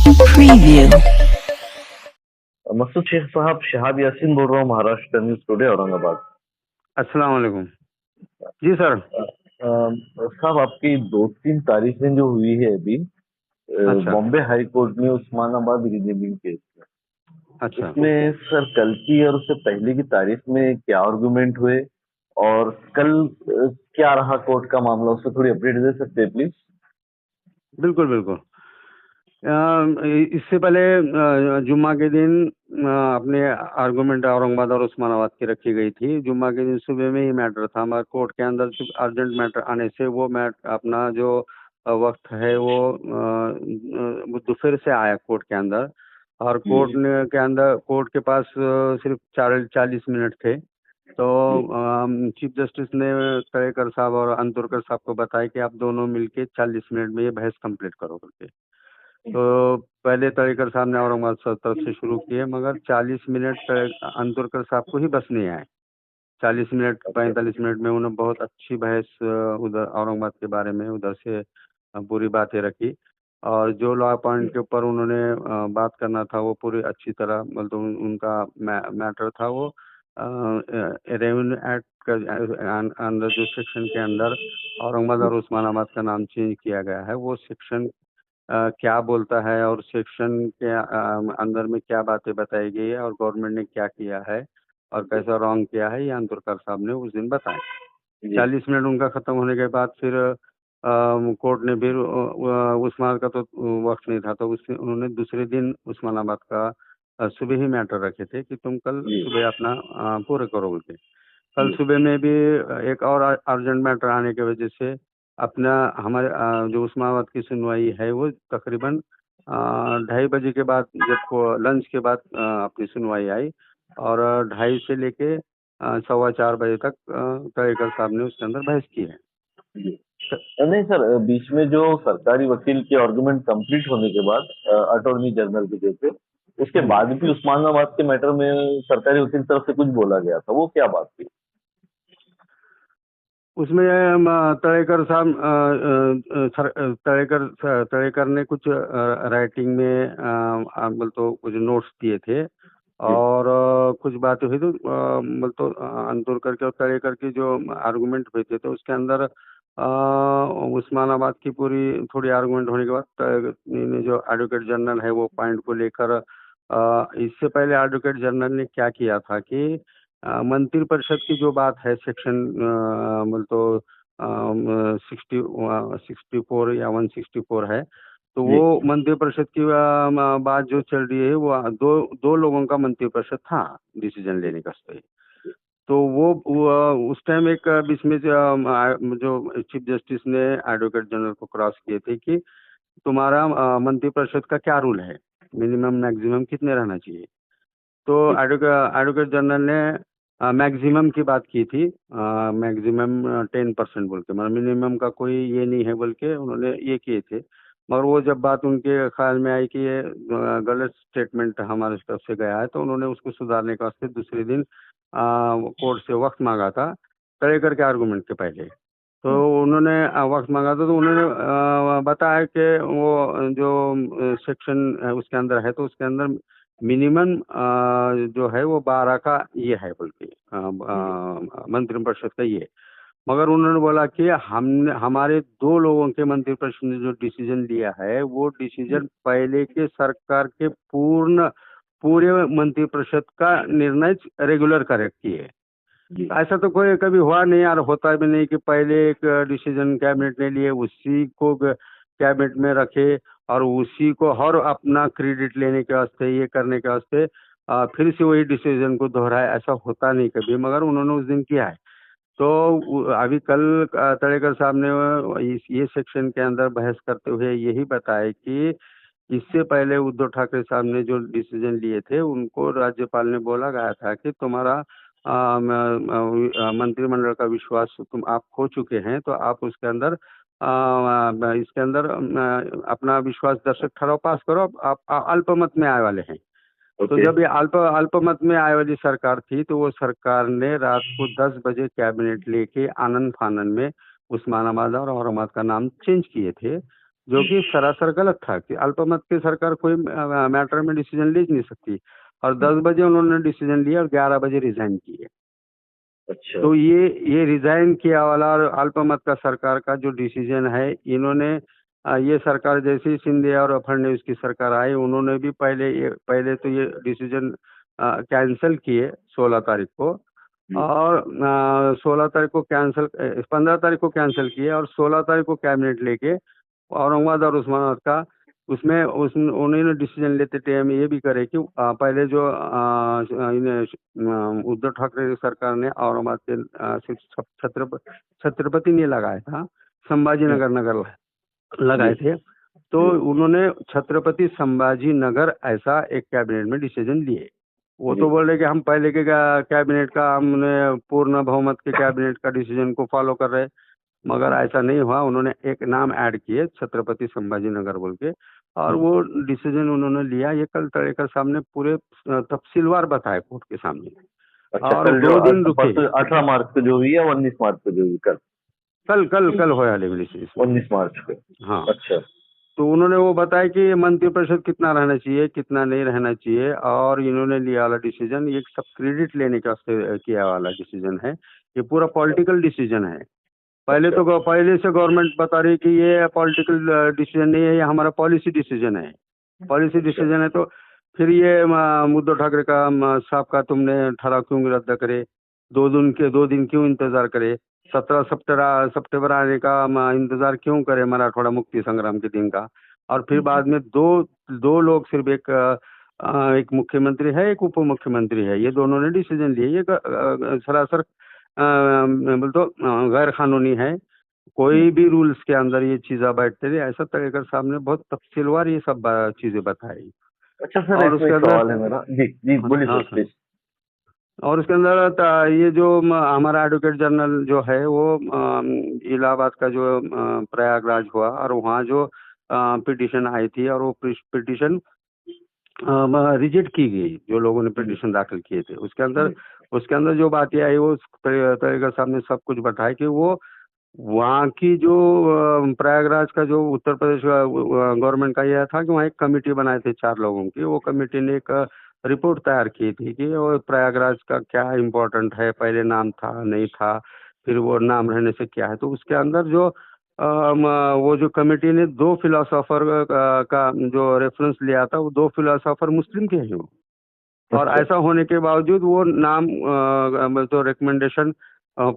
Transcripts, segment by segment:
Preview. मकसूद शेख साहब, शहाब यासीन बोल रहा हूँ, महाराष्ट्र न्यूज टुडे औरंगाबाद। अस्सलाम वालेकुम। जी सर। साहब, आपकी 2-3 तारीखें जो हुई है अभी अच्छा बॉम्बे हाई कोर्ट में उस्मानाबाद रिजनिंग केस में, अच्छा। उसमें सर कल की और उससे पहले की तारीख में क्या आर्गुमेंट हुए और कल क्या रहा कोर्ट का मामला, उससे थोड़ी अपडेट दे सकते हैं प्लीज? बिल्कुल बिल्कुल। इससे पहले जुम्मा के दिन अपने आर्गुमेंट औरंगाबाद और उस्मानाबाद की रखी गई थी। जुम्मा के दिन सुबह में ही मैटर था, मगर कोर्ट के अंदर सिर्फ अर्जेंट मैटर आने से वो अपना जो वक्त है वो दोपहर से आया कोर्ट के अंदर। और कोर्ट के पास सिर्फ 40 मिनट थे। तो चीफ जस्टिस ने तळेकर साहब और अंतुरकर साहब को बताया कि आप दोनों मिलके 40 मिनट में ये बहस कंप्लीट करो करके। तो पहले तळेकर साहब ने औरंगाबाद तरफ से शुरू किए, मगर 40 मिनट अंतुरकर साहब को ही बस नहीं आए। 40 मिनट 45 मिनट में उन्होंने बहुत अच्छी बहस उधर औरंगाबाद के बारे में उधर से पूरी बातें रखी। और जो लॉ पॉइंट के ऊपर उन्होंने बात करना था वो पूरी अच्छी तरह, मतलब उनका मैटर था वो रेवेन्यू एक्ट का अंदर जो सेक्शन के अंदर औरंगाबाद और उस्मानाबाद का नाम चेंज किया गया है, वो सेक्शन क्या बोलता है और सेक्शन के अंदर में क्या बातें बताई गई है और गवर्नमेंट ने क्या किया है और कैसा रॉन्ग किया है, ये अंतुरकर साहब ने उस दिन बताया। 40 मिनट उनका खत्म होने के बाद फिर कोर्ट ने फिर उस्मानाबाद का तो वक्त नहीं था, तो उन्होंने दूसरे दिन उस्मानाबाद का सुबह ही मैटर रखे थे कि तुम कल सुबह अपना पूरे करो बोल के। कल सुबह में भी एक और अर्जेंट मैटर आने की वजह से अपना हमारे जो उस्मानाबाद की सुनवाई है वो तकरीबन 2:30 बजे के बाद, जब लंच के बाद अपनी सुनवाई आई। और 2:30 से लेके 4:15 बजे तक तळेकर साहब ने उसके अंदर बहस की है। नहीं सर, बीच में जो सरकारी वकील के आर्गुमेंट कंप्लीट होने के बाद अटॉर्नी जनरल की जैसे, उसके बाद भी उस्मानाबाद के मैटर में सरकारी वकील तरफ से कुछ बोला गया था, वो क्या बात थी? उसमें तळेकर साहब तळेकर ने कुछ राइटिंग में बोल तो कुछ नोट्स दिए थे और कुछ बातें हुई तो बोल तो अंतुरकर के और तळेकर की जो आर्गुमेंट हुए थे, तो उसके अंदर उस्मानाबाद की पूरी थोड़ी आर्गुमेंट होने के बाद ने जो एडवोकेट जनरल है वो पॉइंट को लेकर इससे पहले एडवोकेट जनरल ने क्या किया था कि मंत्रिपरिषद की जो बात है सेक्शन बोल तो 64 या 164 है, तो वो मंत्रिपरिषद की बात जो चल रही है वो दो लोगों का मंत्रिपरिषद था डिसीजन लेने का सही। तो वो उस टाइम एक बीच में जो चीफ जस्टिस ने एडवोकेट जनरल को क्रॉस किए थे कि तुम्हारा मंत्रिपरिषद का क्या रूल है, मिनिमम मैक्सिमम कितने रहना चाहिए। तो एडवोकेट जनरल ने मैक्सिमम की बात की थी, मैक्सिमम 10% बोल के, मतलब मिनिमम का कोई ये नहीं है बोल के उन्होंने ये किए थे। मगर वो जब बात उनके ख्याल में आई कि ये गलत स्टेटमेंट हमारे तरफ से गया है, तो उन्होंने उसको सुधारने का वास्ते दूसरे दिन कोर्ट से वक्त मांगा था तळेकर के आर्गूमेंट के पहले। तो उन्होंने वक्त मांगा था, तो उन्होंने बताया कि वो जो सेक्शन उसके अंदर है, तो उसके अंदर मिनिमम जो है वो 12 का ये है बोल के मंत्रिपरिषद का ये। मगर उन्होंने बोला कि हमने हमारे 2 लोगों के मंत्रिपरिषद ने जो डिसीजन लिया है वो डिसीजन पहले के सरकार के पूरे मंत्रिपरिषद का निर्णय रेगुलर करेक्ट किए। ऐसा तो कोई कभी हुआ नहीं और होता भी नहीं कि पहले एक डिसीजन कैबिनेट ने लिए उसी को कैबिनेट में रखे और उसी को हर अपना क्रेडिट लेने के वास्ते ये करने के वास्ते फिर से वही डिसीजन को दोहराए, ऐसा होता नहीं कभी, मगर उन्होंने उस दिन किया है। तो अभी कल तळेकर साहब ने ये सेक्शन के अंदर बहस करते हुए यही बताया कि इससे पहले उद्धव ठाकरे साहब ने जो डिसीजन लिए थे उनको राज्यपाल ने बोला गया था कि तुम्हारा मंत्रिमंडल का विश्वास आप खो चुके हैं, तो आप उसके अंदर इसके अंदर अपना विश्वास दर्शक ठहराव पास करो, आप अल्पमत में आए वाले हैं। तो जब ये अल्पमत में आए वाली सरकार थी, तो वो सरकार ने रात को 10 बजे कैबिनेट लेके आनंद फानन में उस्मानाबाद और औरंगाबाद का नाम चेंज किए थे। जो कि सरासर गलत था कि अल्पमत की सरकार कोई मैटर में डिसीजन ले नहीं सकती। और 10 बजे उन्होंने डिसीजन लिया और 11 बजे रिजाइन किए। अच्छा। तो ये रिजाइन किया वाला और अल्पमत का सरकार का जो डिसीजन है, इन्होंने ये सरकार जैसे ही सिंधिया और फडणवीस की सरकार आई, उन्होंने भी पहले तो ये डिसीजन कैंसिल किए 16 तारीख को। और 16 तारीख को कैंसिल 15 तारीख को कैंसिल किए और 16 तारीख को कैबिनेट लेके औरंगाबाद और उस्मानाबाद का उन्होंने डिसीजन लेते टाइम ये भी करे कि पहले जो उद्धव ठाकरे सरकार ने औरंगाबाद के सिर्फ छत्रपति नहीं लगाया था, संभाजी नगर लगाए थे। तो उन्होंने छत्रपति संभाजी नगर ऐसा एक कैबिनेट में डिसीजन लिए। वो तो बोल रहे कि हम पहले के कैबिनेट का हमने पूर्ण बहुमत के कैबिनेट का डिसीजन को फॉलो कर रहे, मगर ऐसा नहीं हुआ। उन्होंने एक नाम ऐड किए छत्रपति संभाजी नगर बोल के, और वो डिसीजन उन्होंने लिया। ये कल तड़ेकर सामने पूरे तफसीलवार बताए कोर्ट के सामने। अच्छा, और कल 2 दिन रुके। 18 मार्च को जो हुई है, 19 मार्च को जो हुई, कल होया लेवल 19 मार्च को। हाँ। अच्छा। तो उन्होंने वो बताया कि मंत्रिपरिषद कितना रहना चाहिए, कितना नहीं रहना चाहिए, और इन्होंने लिया वाला डिसीजन ये सब क्रेडिट लेने का किया वाला डिसीजन है। ये पूरा पॉलिटिकल डिसीजन है। पहले से गवर्नमेंट बता रही कि ये पॉलिटिकल डिसीजन नहीं है, ये हमारा पॉलिसी डिसीजन है। पॉलिसी डिसीजन है तो फिर ये उद्धव ठाकरे का साहब का तुमने ठहराव क्यों रद्द करे, 2 दिन क्यों इंतजार करे, 17 सितंबर आने का इंतजार क्यों करे मराठवाड़ा मुक्ति संग्राम के दिन का। और फिर बाद में दो लोग, सिर्फ एक मुख्यमंत्री है, एक उप मुख्यमंत्री है, ये दोनों ने डिसीजन लिए। ये सरासर बोल तो गैर कानूनी है। कोई भी रूल्स के अंदर ये चीजें बैठते थे, ऐसा तरीके सामने बहुत तफसीलवार ये सब चीजें बताई। अच्छा सर, और इसमें उसके एक अंदर सवाल है मेरा। जी जी, बोलिए हाँ सर, प्लीज। और उसके अंदर ये जो हमारा एडवोकेट जनरल जो है वो इलाहाबाद का जो प्रयागराज हुआ, और वहाँ जो पिटीशन आई थी, और वो पिटीशन रिजेक्ट की गई। जो लोगों ने पिटीशन दाखिल किए थे उसके अंदर जो बातें आई वो तरीके सामने सब कुछ बताया कि वो वहाँ की जो प्रयागराज का जो उत्तर प्रदेश गवर्नमेंट का यह था कि वहाँ एक कमेटी बनाए थे 4 लोगों की। वो कमेटी ने एक रिपोर्ट तैयार की थी कि वो प्रयागराज का क्या इम्पोर्टेंट है, पहले नाम था नहीं था, फिर वो नाम रहने से क्या है। तो उसके अंदर जो वो जो कमेटी ने 2 फिलोसोफर का जो रेफरेंस लिया था, वो 2 फिलोसोफर मुस्लिम के हैं वो। और अच्छा। ऐसा होने के बावजूद वो नाम तो रिकमेंडेशन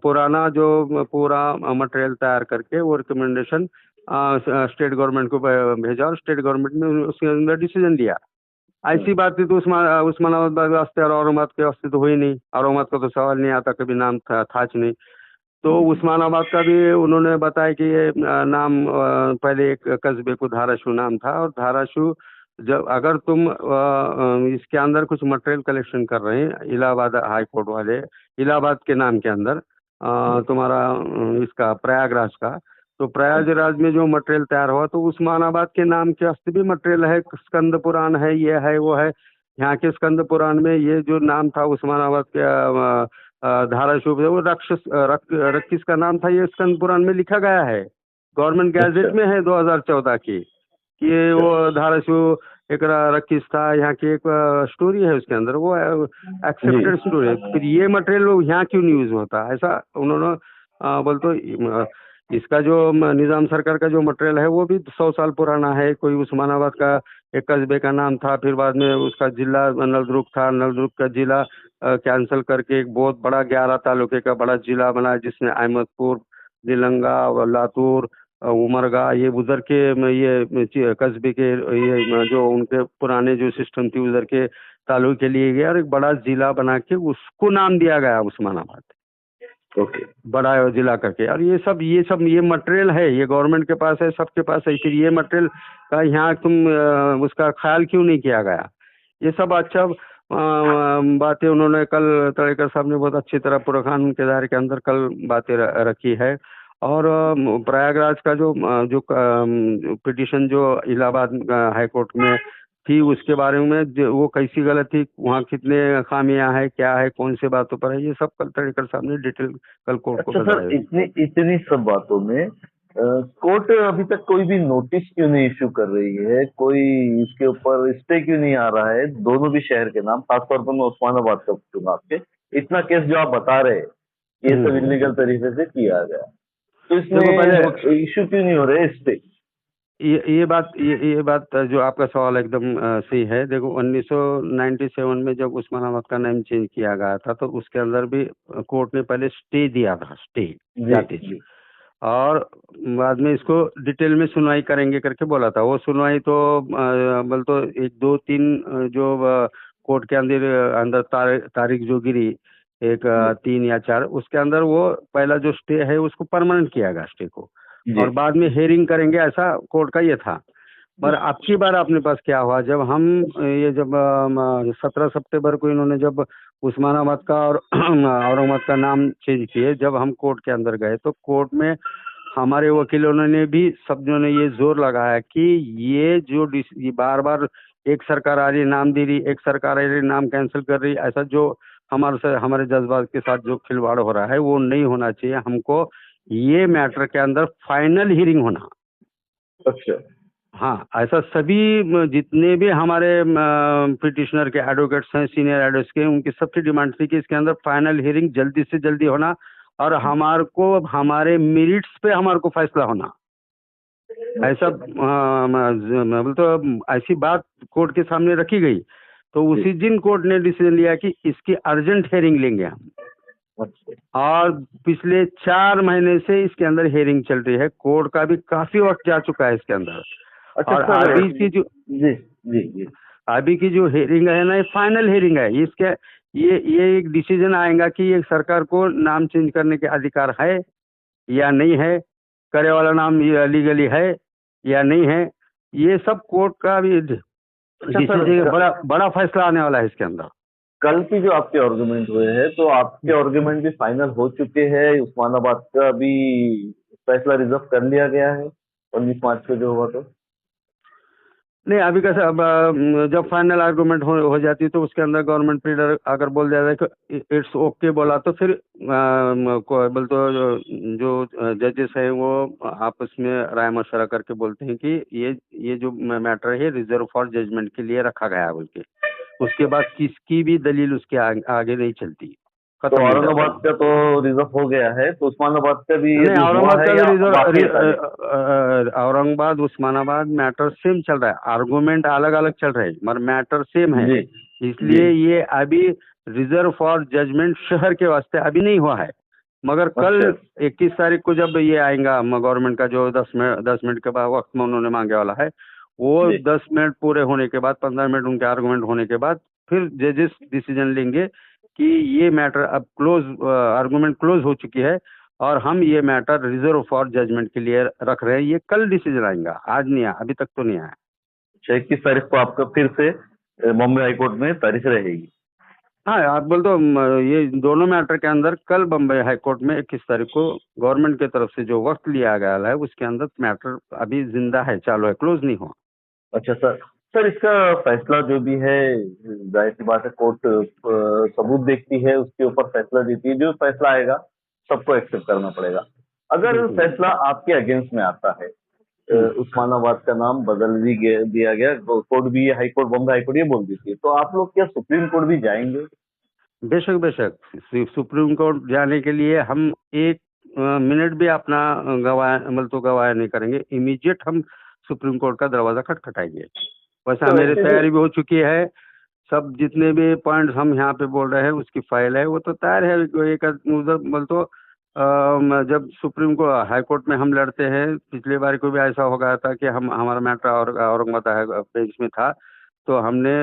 पुराना जो पूरा मटेरियल तैयार करके वो रिकमेंडेशन स्टेट गवर्नमेंट को भेजा, और स्टेट गवर्नमेंट ने उसके अंदर डिसीजन लिया। ऐसी बात थी तो उस्मानाबाद वास्ते और औरंगाबाद के वास्ते तो हुई नहीं। औरंगाबाद का तो सवाल नहीं आता, कभी नाम था नहीं। तो उस्मानाबाद का भी उन्होंने बताया कि ये नाम पहले एक कस्बे को धाराशिव नाम था, और धाराशिव जब अगर तुम इसके अंदर कुछ मटेरियल कलेक्शन कर रहे हैं इलाहाबाद हाई कोर्ट वाले, इलाहाबाद के नाम के अंदर तुम्हारा इसका प्रयागराज का, तो प्रयागराज में जो मटेरियल तैयार हुआ तो उस्मानाबाद के नाम के वास्ते भी मटेरियल है, स्कंद पुराण है, ये है वो है। यहाँ के स्कंद पुराण में ये जो नाम था उस्मानाबाद के धाराशिव में, वो रक्किस का नाम था, ये स्कंद पुराण में लिखा गया है, गवर्नमेंट गैजेट में है 2014 की, कि वो धाराशिव एक रक्किस था। यहाँ की एक स्टोरी है उसके अंदर, वो एक्सेप्टेड स्टोरी है। फिर ये मटेरियल यहाँ क्यों नहीं यूज होता, ऐसा उन्होंने बोलते। इसका जो निजाम सरकार का जो मटेरियल है वो भी 100 साल पुराना है। कोई उस्मानाबाद का एक कस्बे का नाम था, फिर बाद में उसका जिला नलदुर्ग था, नलदुर्ग का जिला कैंसिल करके एक बहुत बड़ा 11 तालुके का बड़ा जिला बना, जिसमें अहमदपुर, निलंगा, लातूर, उमरगा, ये उधर के ये कस्बे के ये जो उनके पुराने जो सिस्टम थी उधर के तालुके लिए गया, और एक बड़ा जिला बना के उसको नाम दिया गया उस्मानाबाद। ओके। बड़ा जिला करके। और ये मटेरियल है, ये गवर्नमेंट के पास है, सबके पास है, फिर ये मटेरियल का यहाँ तुम उसका ख्याल क्यों नहीं किया गया। ये सब अच्छा बातें उन्होंने कल तड़ेकर साहब ने बहुत अच्छी तरह पूरा कानून के दायरे के अंदर कल बातें रखी है। और प्रयागराज का जो पिटीशन जो इलाहाबाद हाई कोर्ट में थी उसके बारे में वो कैसी गलत थी, वहाँ कितने खामियां है, क्या है, कौन से बातों पर है, ये सब कल तड़ेकर साहब ने डिटेल कल कोर्ट को अच्छा सर, बताया। इतनी सब बातों में कोर्ट अभी तक कोई भी नोटिस क्यों नहीं इश्यू कर रही है, कोई इसके ऊपर स्टे क्यों नहीं आ रहा है, दोनों भी शहर के नाम, खासतौर पर मैं उस्मानाबाद का पूछूंगा आपके। इतना केस जो आप बता रहे हैं, ये सब इलीगल हम्म। तरीके से किया गया, तो देखो इसमें पहले इश्यू क्यों नहीं हो रहे स्टे? ये बात जो आपका सवाल एकदम सही है। देखो 1997 में जब उस्मानाबाद का नाम चेंज किया गया था तो उसके अंदर भी कोर्ट ने पहले स्टे दिया था, स्टे जी जातीज। जी। और बाद में इसको डिटेल में सुनवाई करेंगे करके बोला था। वो सुनवाई तो बोल तो एक दो तीन जो कोर्ट के अंदर अंदर तारीख जो गिरी, एक जी 3 या 4, उसके अंदर वो पहला जो स्टे है उसको परमानेंट किया गया स्टे को। जी और बाद में हेयरिंग करेंगे, ऐसा कोर्ट का ये था। जी। पर अब की बार अपने पास क्या हुआ, जब हम ये जब 17 सितंबर को इन्होंने जब उस्मानाबाद का और औरंगाबाद का नाम चेंज किए, जब हम कोर्ट के अंदर गए तो कोर्ट में हमारे वकीलों ने भी शब्दों ने ये जोर लगाया कि ये बार बार एक सरकार आ रही नाम दे रही, एक सरकार आ रही नाम कैंसिल कर रही, ऐसा जो हमारे जज्बात के साथ जो खिलवाड़ हो रहा है वो नहीं होना चाहिए। हमको ये मैटर के अंदर फाइनल हियरिंग होना। अच्छा। हाँ, ऐसा सभी जितने भी हमारे पिटिशनर के एडवोकेट्स हैं, सीनियर एडवोकेट्स के, उनकी सबकी डिमांड थी कि इसके अंदर फाइनल हियरिंग जल्दी से जल्दी होना और हमारे को हमारे मेरिट्स पे हमारे को फैसला होना। ऐसा अच्छा मतलब तो ऐसी बात कोर्ट के सामने रखी गई। तो जी। उसी दिन कोर्ट ने डिसीजन लिया कि इसकी अर्जेंट हियरिंग लेंगे हम। अच्छा और पिछले 4 महीने से इसके अंदर हियरिंग चल रही है। कोर्ट का भी काफी वक्त जा चुका है इसके अंदर। अच्छा और सर। अभी की जो जी जी जी। हियरिंग है ना, ये फाइनल हियरिंग है। इसके ये एक डिसीजन आएगा कि ये सरकार को नाम चेंज करने के अधिकार है या नहीं है, करे वाला नाम ये लीगली है या नहीं है। ये सब कोर्ट का भी अच्छा सर, डिसीजन, बड़ा बड़ा फैसला आने वाला है इसके अंदर। कल की जो आपके आर्गुमेंट हुए हैं, तो आपके आर्गुमेंट भी फाइनल हो चुके हैं? उस्मानाबाद का भी फैसला रिजर्व कर लिया गया है 19 मार्च को जो हुआ तो? नहीं, अभी कैसे, अब जब फाइनल आर्गूमेंट हो जाती है तो उसके अंदर गवर्नमेंट प्लीडर अगर बोल दिया जाए कि इट्स ओके बोला तो फिर बोल तो जो जजेस हैं वो आपस में राय मशवरा करके बोलते हैं कि ये जो मैटर है रिजर्व फॉर जजमेंट के लिए रखा गया है बोल के। उसके बाद किसकी भी दलील उसके आगे नहीं चलती, तो खत्म हो जाता औरंगाबाद है। का तो रिजर्व हो गया है, तो उस्मानाबाद का भी नहीं, अभी हुआ औरंगाबाद है का भी या बाकी है तारीख? औरंगाबाद उस्मानाबाद मैटर सेम चल रहा है। आर्गूमेंट अलग अलग चल रहे हैं मगर मैटर सेम है। जी जी। इसलिए ये अभी रिजर्व फॉर जजमेंट शहर के वास्ते अभी नहीं हुआ है। मगर कल अच्छा 21 तारीख को जब ये आएगा गवर्नमेंट का जो 10 मिनट के बाद वक्त में उन्होंने मांगे वाला है, वो जी। 10 मिनट पूरे होने के बाद, 15 मिनट उनके आर्गूमेंट होने के बाद फिर जजेस डिसीजन लेंगे कि ये मैटर अब क्लोज, आर्गूमेंट क्लोज हो चुकी है और हम ये मैटर रिजर्व फॉर जजमेंट के लिए रख रहे हैं। ये कल डिसीजन आएगा, आज नहीं आया, अभी तक तो नहीं आया। 21 तारीख को आपका फिर से बॉम्बे हाईकोर्ट में तारीख रहेगी? हाँ, आप बोल तो ये दोनों मैटर के अंदर कल बम्बई हाई कोर्ट में 21 तारीख को गवर्नमेंट की तरफ से जो वक्त लिया गया है उसके अंदर मैटर अभी जिंदा है, चालू है, क्लोज नहीं हुआ। अच्छा सर। सर, इसका फैसला जो भी है, जाहिर सी बात है, कोर्ट सबूत देखती है, उसके ऊपर फैसला देती है। जो फैसला आएगा सबको एक्सेप्ट करना पड़ेगा। अगर बिल्कुल फैसला आपके अगेंस्ट में आता है, बिल्कुल। उस्मानाबाद का नाम बदल भी दिया गया, तो कोर्ट भी, high court, Bombay high court ये बोल देती है, तो आप लोग क्या सुप्रीम कोर्ट भी जाएंगे? बेशक बेशक, सुप्रीम कोर्ट जाने के लिए हम एक मिनट भी अपना गवाया, मतलब तो गवाया नहीं करेंगे। इमीडिएट हम सुप्रीम कोर्ट का दरवाजा खटखटाएंगे। वैसे तो मेरी वैसे जो तैयारी भी हो चुकी है। सब जितने भी पॉइंट्स हम यहाँ पे बोल रहे हैं उसकी फाइल है, वो तो तैयार है। एक उधर बोल तो जब सुप्रीम को हाई कोर्ट में हम लड़ते हैं, पिछली बार को भी ऐसा हो गया था कि हम हमारा मैटर औरंगाबाद बेंच में था, तो हमने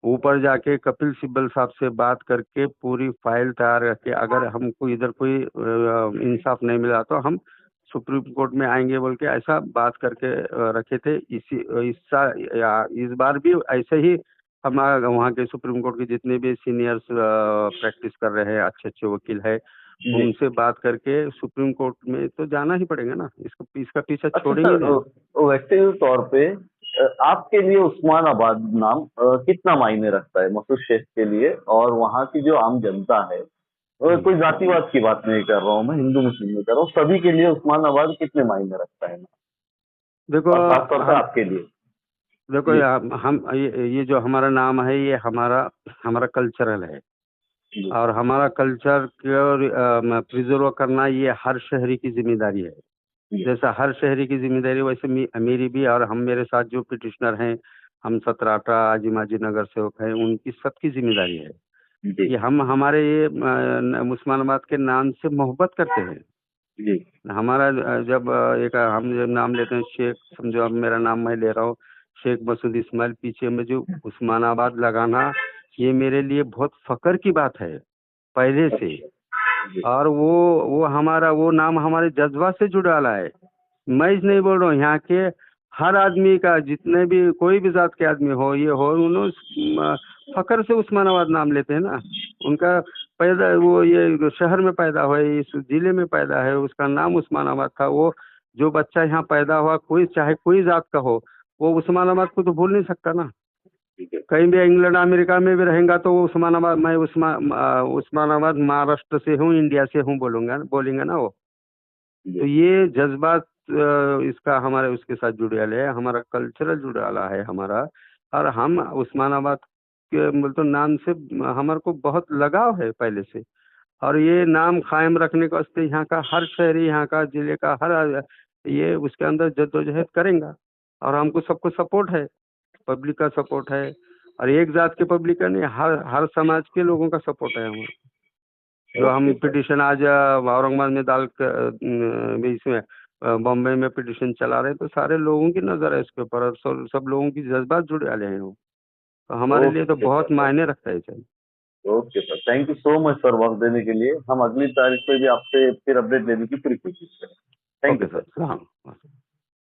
ऊपर जाके कपिल सिब्बल साहब से बात करके पूरी फाइल तैयार करके, अगर हमको इधर कोई इंसाफ नहीं मिला तो हम सुप्रीम कोर्ट में आएंगे बोल के ऐसा बात करके रखे थे। इस बार भी ऐसे ही हमारे वहाँ के सुप्रीम कोर्ट के जितने भी सीनियर्स प्रैक्टिस कर रहे हैं, अच्छे अच्छे वकील है, जी। उनसे बात करके सुप्रीम कोर्ट में तो जाना ही पड़ेगा ना, इसका पीछा अच्छा छोड़ेंगे सर, नहीं। व्यक्तिगत तौर पे आपके लिए उस्मानाबाद नाम कितना मायने रखता है मसूद शेख के लिए, और वहाँ की जो आम जनता है और कोई जातिवाद की बात नहीं कर रहा हूँ मैं, हिंदू मुस्लिम नहीं कर रहा हूँ, सभी के लिए उस्मानाबाद कितने मायने रखता है, देखो और खासतौर पे हम आपके लिए। देखो जी हम ये जो हमारा नाम है, ये हमारा हमारा कल्चरल है। जी और हमारा कल्चर को प्रिजर्व करना ये हर शहरी की जिम्मेदारी है। जी जैसा हर शहरी की जिम्मेदारी, वैसे मेरी भी। और हम मेरे साथ जो पिटिशनर हैं, हम सतराटा आजिमाजी नगर सेवक हैं, उनकी सबकी जिम्मेदारी है जी कि हम हमारे ये उस्मानाबाद के नाम से मोहब्बत करते हैं। जी हमारा जब एक हम जब नाम लेते हैं शेख, समझो अब मेरा नाम मैं ले रहा हूँ, शेख मसूद इस्माइल, पीछे में जो उस्मानाबाद लगाना, ये मेरे लिए बहुत फख्र की बात है पहले से। जी और वो हमारा वो नाम हमारे जज्बा से जुड़ा वाला है। मैं इस नहीं बोल रहा हूँ, यहाँ के हर आदमी का, जितने भी कोई भी जात के आदमी हो, ये हो, उन्होंने फख्र से उस्मानाबाद नाम लेते हैं ना। उनका पैदा वो ये शहर में पैदा हुआ है, इस जिले में पैदा है, उसका नाम उस्मानाबाद था। वो जो बच्चा यहाँ पैदा हुआ, कोई चाहे कोई जात का हो, वो उस्मानाबाद को तो भूल नहीं सकता ना। ठीक है। कहीं भी इंग्लैंड अमेरिका में भी रहेगा तो वो उस्मानाबाद, मैं उस्मानाबाद महाराष्ट्र से हूँ, इंडिया से हूँ बोलेंगे ना वो। तो जी ये जज्बात इसका हमारे उसके साथ जुड़े वाले है, हमारा कल्चरल जुड़ा वाला है हमारा। और हम उस्मानाबाद के मतलब नाम से हमारे को बहुत लगाव है पहले से। और ये नाम कायम रखने के वास्ते यहाँ का हर शहरी, यहाँ का जिले का हर ये उसके अंदर जद्दोजहद करेंगे। और हमको सबको सपोर्ट है, पब्लिक का सपोर्ट है। और एक जात के पब्लिक का नहीं, हर हर समाज के लोगों का सपोर्ट है हमारा। जो हम ओके सर। पिटिशन आज औरंगाबाद में भी इसमें बॉम्बे में पिटिशन चला रहे हैं, तो सारे लोगों की नज़र है इसके ऊपर, और सब लोगों की जज्बात जुड़े वाले हैं वो। तो हमारे लिए तो ओके बहुत सर। मायने रखता है sir. Okay sir, thank you so much sir वक्त देने के लिए। हम अगली तारीख पे भी आपसे फिर अपडेट लेने की पूरी कोशिश करें। Thank okay you sir, sir. सलाम।